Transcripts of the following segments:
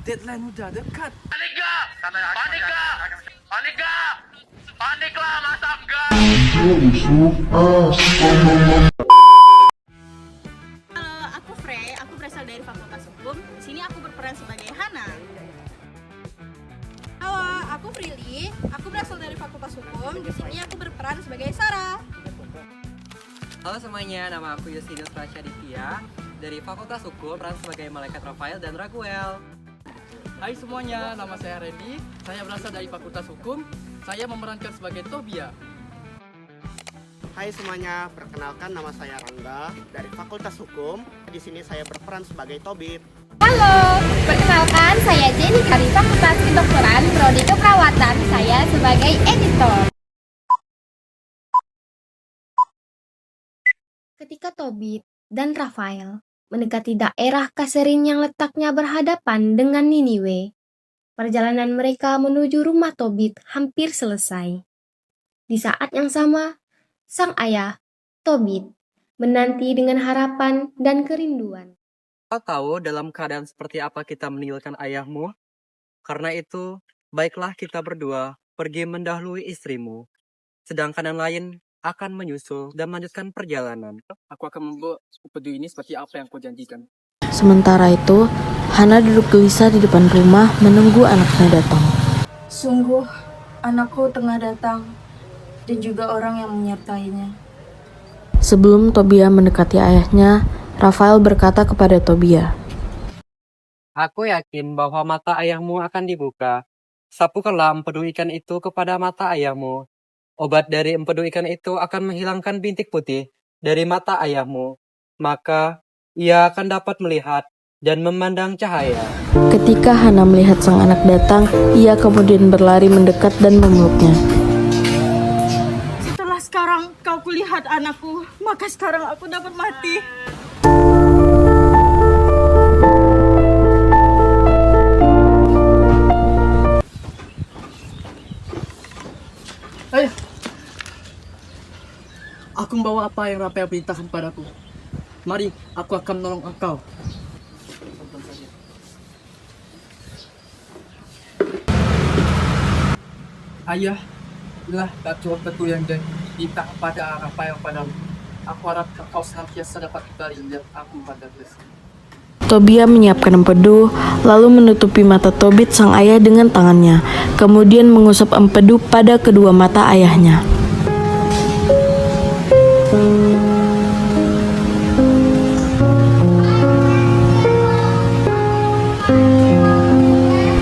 deadline udah dekat. Panik gak? Panik gak? Panik gak? Panik lah, masa enggak? Halo, aku Frey. Aku berasal dari Fakultas Hukum. Di sini aku berperan sebagai Hana. Halo, aku Prilly. Aku berasal dari Fakultas Hukum. Di sini aku berperan sebagai Sarah. Halo semuanya, nama aku Yusinus Prasyaditya dari Fakultas Hukum, peran sebagai Malaikat Rafael dan Raguel. Hai semuanya, nama saya Randy. Saya berasal dari Fakultas Hukum. Saya memerankan sebagai Tobia. Hai semuanya, perkenalkan nama saya Rangga dari Fakultas Hukum. Di sini saya berperan sebagai Tobit. Halo, perkenalkan saya Jenny dari Fakultas Kedokteran Prodi Keperawatan. Saya sebagai editor. Ketika Tobit dan Rafael mendekati daerah Kaserin yang letaknya berhadapan dengan Niniwe, perjalanan mereka menuju rumah Tobit hampir selesai. Di saat yang sama, sang ayah, Tobit, menanti dengan harapan dan kerinduan. Kau tahu dalam keadaan seperti apa kita meninggalkan ayahmu? Karena itu, baiklah kita berdua pergi mendahului istrimu. Sedangkan yang lain akan menyusul dan melanjutkan perjalanan. Aku akan membawa pedu ini seperti apa yang kau janjikan. Sementara itu, Hana duduk gelisah di depan rumah menunggu anaknya datang. Sungguh, anakku tengah datang dan juga orang yang menyertainya. Sebelum Tobia mendekati ayahnya, Rafael berkata kepada Tobia, Aku yakin bahwa mata ayahmu akan dibuka. Sapukanlah empedu ikan itu kepada mata ayahmu. Obat dari empedu ikan itu akan menghilangkan bintik putih dari mata ayahmu. Maka ia akan dapat melihat dan memandang cahaya. Ketika Hana melihat sang anak datang, ia kemudian berlari mendekat dan memeluknya. Setelah sekarang kau kulihat anakku, maka sekarang aku dapat mati. Ayah, aku membawa apa yang Rafael perintahkan padaku. Mari, aku akan menolong engkau. Ayah, inilah batu betul yang diminta kepada Rafael padamu. Aku harap engkau senantiasa dapat kembali melihat aku pada Kristus. Tobia menyiapkan empedu, lalu menutupi mata Tobit sang ayah dengan tangannya, kemudian mengusap empedu pada kedua mata ayahnya.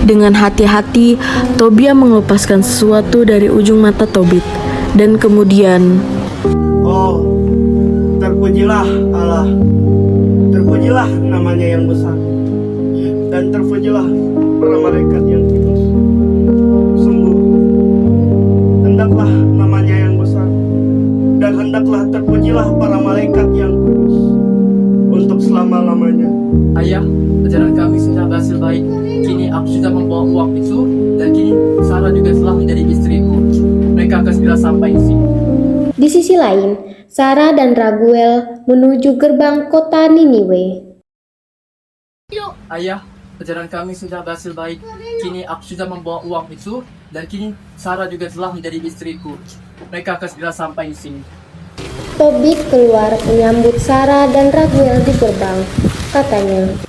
Dengan hati-hati, Tobia mengelupaskan sesuatu dari ujung mata Tobit, dan kemudian, Oh, terpujilah Allah. Terpujilah namanya yang besar. Dan terpujilah para malaikat yang kudus. Sungguh, hendaklah namanya yang besar. Dan hendaklah terpujilah para malaikat yang kudus. Untuk selama-lamanya. Ayah, perjalanan kami sudah berhasil baik. Kini aku sudah membawa uang itu, dan kini Sarah juga telah menjadi istriku. Mereka akan segera sampai di sini. Di sisi lain, Sarah dan Raguel menuju gerbang kota Niniwe. Ayah, perjalanan kami sudah berhasil baik. Kini aku sudah membawa uang itu, dan kini Sarah juga telah menjadi istriku. Mereka akan segera sampai di sini. Tobit keluar menyambut Sarah dan Raguel di gerbang. Katanya,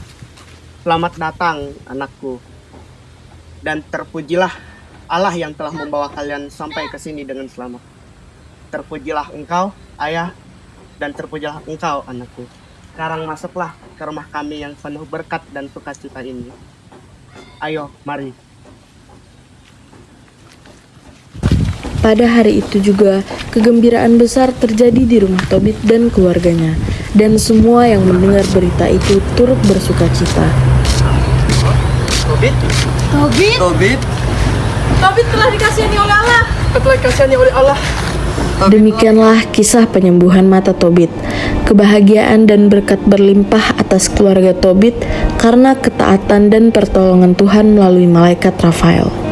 Selamat datang anakku. Dan terpujilah Allah yang telah membawa kalian sampai ke sini dengan selamat. Terpujilah engkau, ayah, dan terpujilah engkau, anakku. Sekarang masuklah ke rumah kami yang penuh berkat dan sukacita ini. Ayo, mari. pada hari itu juga kegembiraan besar terjadi di rumah Tobit dan keluarganya, dan semua yang mendengar berita itu turut bersukacita. Tobit? Tobit? Tobit? Tobit telah dikasihani oleh Allah. Telah dikasihani oleh Allah. Demikianlah kisah penyembuhan mata Tobit. Kebahagiaan dan berkat berlimpah atas keluarga Tobit karena ketaatan dan pertolongan Tuhan melalui malaikat Rafael.